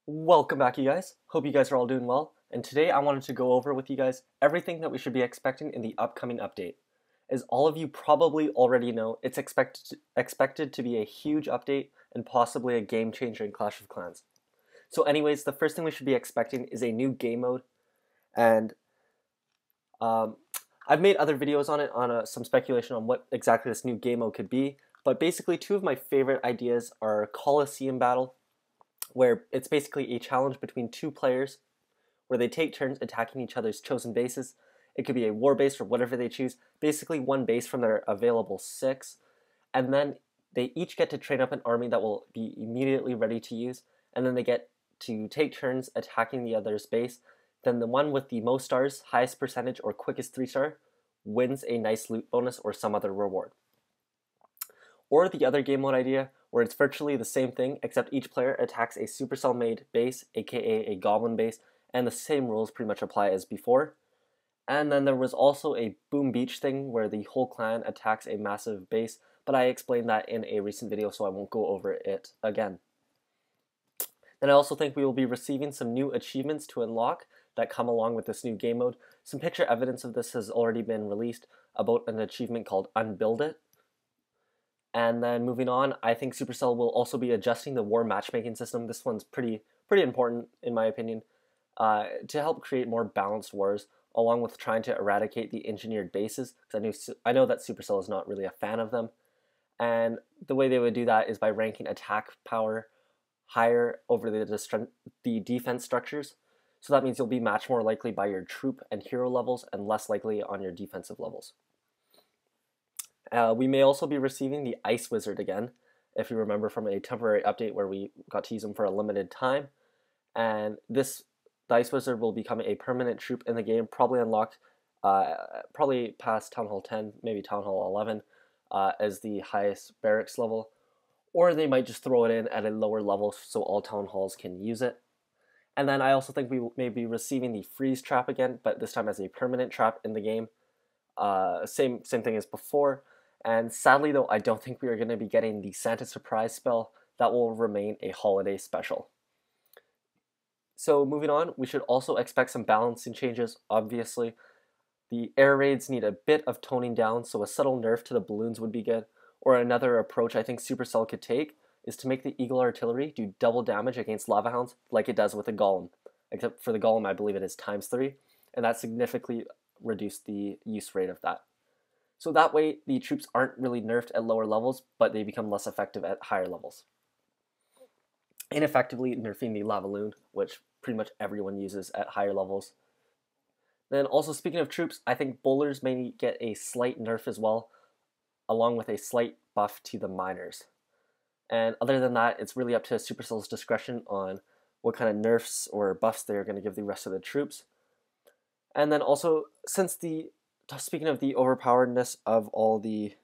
Welcome back, you guys. Hope you guys are all doing well. And today I wanted to go over with you guys everything that we should be expecting in the upcoming update. As all of you probably already know, it's expected to be a huge update and possibly a game changer in Clash of Clans. So anyways, the first thing we should be expecting is a new game mode. And I've made other videos on it, on some speculation on what exactly this new game mode could be. But basically, two of my favorite ideas are Coliseum Battle, where it's basically a challenge between two players where they take turns attacking each other's chosen bases. It could be a war base or whatever they choose, basically one base from their available 6, and then they each get to train up an army that will be immediately ready to use, and then they get to take turns attacking the other's base. Then the one with the most stars, highest percentage, or quickest 3-star wins a nice loot bonus or some other reward. Or the other game mode idea, where it's virtually the same thing, except each player attacks a supercell made base, aka a goblin base, and the same rules pretty much apply as before. And then there was also a Boom Beach thing, where the whole clan attacks a massive base, but I explained that in a recent video, so I won't go over it again. Then I also think we will be receiving some new achievements to unlock that come along with this new game mode. Some picture evidence of this has already been released about an achievement called Unbuild It. And then moving on, I think Supercell will also be adjusting the war matchmaking system. This one's pretty important in my opinion, to help create more balanced wars, along with trying to eradicate the engineered bases, because I know that Supercell is not really a fan of them. And the way they would do that is by ranking attack power higher over the defense structures. So that means you'll be matched more likely by your troop and hero levels and less likely on your defensive levels. We may also be receiving the Ice Wizard again, if you remember from a temporary update where we got to use him for a limited time. And the Ice Wizard will become a permanent troop in the game, probably unlocked, probably past Town Hall 10, maybe Town Hall 11, as the highest barracks level. Or they might just throw it in at a lower level so all Town Halls can use it. And then I also think we may be receiving the Freeze Trap again, but this time as a permanent trap in the game. Same thing as before. And sadly though, I don't think we are going to be getting the Santa Surprise spell. That will remain a holiday special. So moving on, we should also expect some balancing changes, obviously. The air raids need a bit of toning down, so a subtle nerf to the balloons would be good. Or another approach I think Supercell could take is to make the Eagle Artillery do double damage against Lava Hounds like it does with the Golem. Except for the Golem, I believe it is ×3, and that significantly reduced the use rate of that. So that way, the troops aren't really nerfed at lower levels, but they become less effective at higher levels. Ineffectively nerfing the Lavaloon, which pretty much everyone uses at higher levels. Then also speaking of troops, I think bowlers may get a slight nerf as well, along with a slight buff to the miners. And other than that, it's really up to Supercell's discretion on what kind of nerfs or buffs they're going to give the rest of the troops. And then also, speaking of the overpoweredness of all the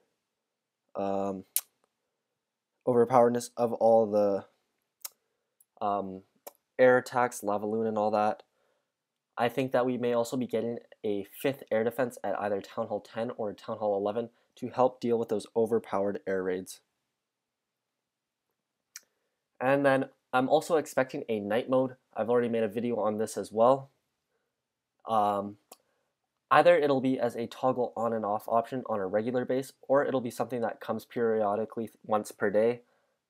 air attacks, Lavaloon and all that, I think that we may also be getting a 5th air defense at either Town Hall 10 or Town Hall 11 to help deal with those overpowered air raids. And then I'm also expecting a night mode. I've already made a video on this as well. Either it'll be as a toggle on and off option on a regular base, or it'll be something that comes periodically once per day,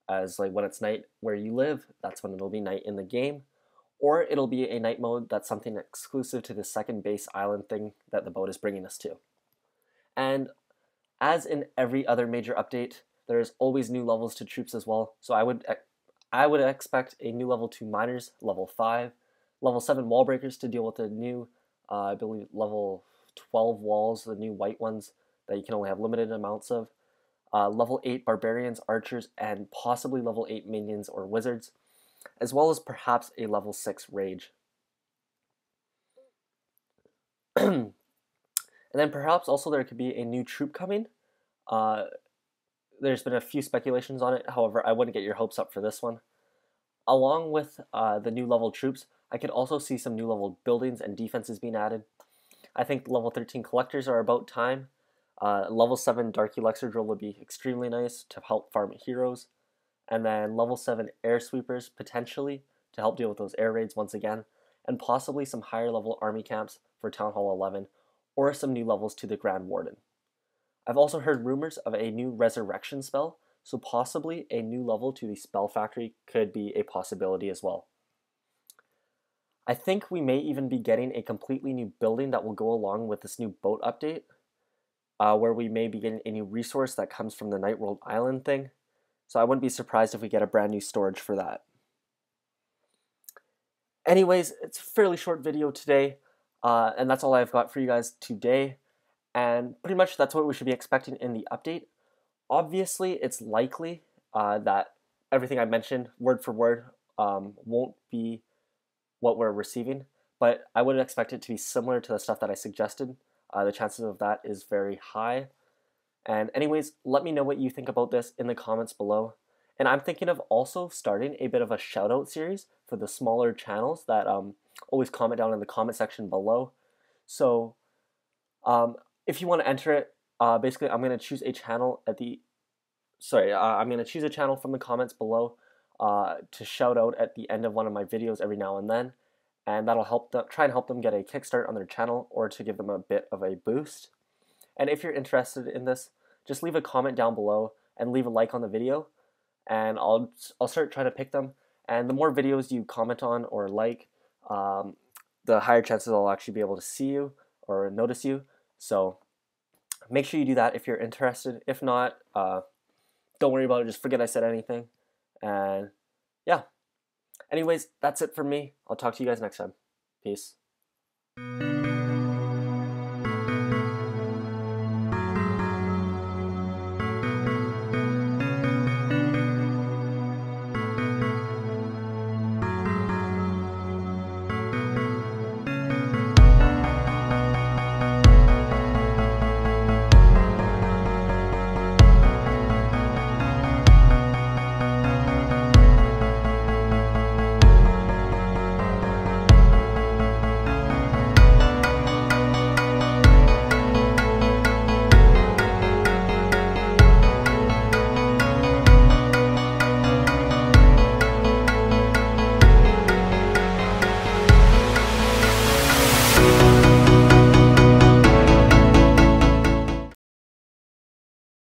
as like when it's night where you live, that's when it'll be night in the game. Or it'll be a night mode that's something exclusive to the second base island thing that the boat is bringing us to. And as in every other major update, there's always new levels to troops as well, so I would expect a new level to miners, level 5, level 7 wall breakers to deal with the new, I believe, level 12 walls, the new white ones that you can only have limited amounts of, level 8 barbarians, archers, and possibly level 8 minions or wizards, as well as perhaps a level 6 rage. And then perhaps also there could be a new troop coming. There's been a few speculations on it, however, I wouldn't get your hopes up for this one. Along with the new level troops, I could also see some new level buildings and defenses being added. I think level 13 collectors are about time. Level 7 Dark Elixir Drill would be extremely nice to help farm heroes. And then level 7 air sweepers potentially to help deal with those air raids once again, and possibly some higher level army camps for Town Hall 11, or some new levels to the Grand Warden. I've also heard rumors of a new resurrection spell, so possibly a new level to the Spell Factory could be a possibility as well. I think we may even be getting a completely new building that will go along with this new boat update, where we may be getting a new resource that comes from the Night World Island thing, so I wouldn't be surprised if we get a brand new storage for that. Anyways, it's a fairly short video today, and that's all I've got for you guys today. And pretty much that's what we should be expecting in the update. Obviously, it's likely that everything I mentioned, word for word, won't be what we're receiving, but I would expect it to be similar to the stuff that I suggested. The chances of that is very high. And anyways, let me know what you think about this in the comments below. And I'm thinking of also starting a bit of a shout out series for the smaller channels that always comment down in the comment section below. So if you want to enter it, basically I'm going to choose a channel I'm going to choose a channel from the comments below to shout out at the end of one of my videos every now and then, and that'll try and help them get a kickstart on their channel or to give them a bit of a boost. And if you're interested in this, just leave a comment down below and leave a like on the video, and I'll start trying to pick them. And the more videos you comment on or like, the higher chances I'll actually be able to see you or notice you. So make sure you do that if you're interested. If not, don't worry about it. Just forget I said anything. And yeah. Anyways, that's it from me. I'll talk to you guys next time. Peace.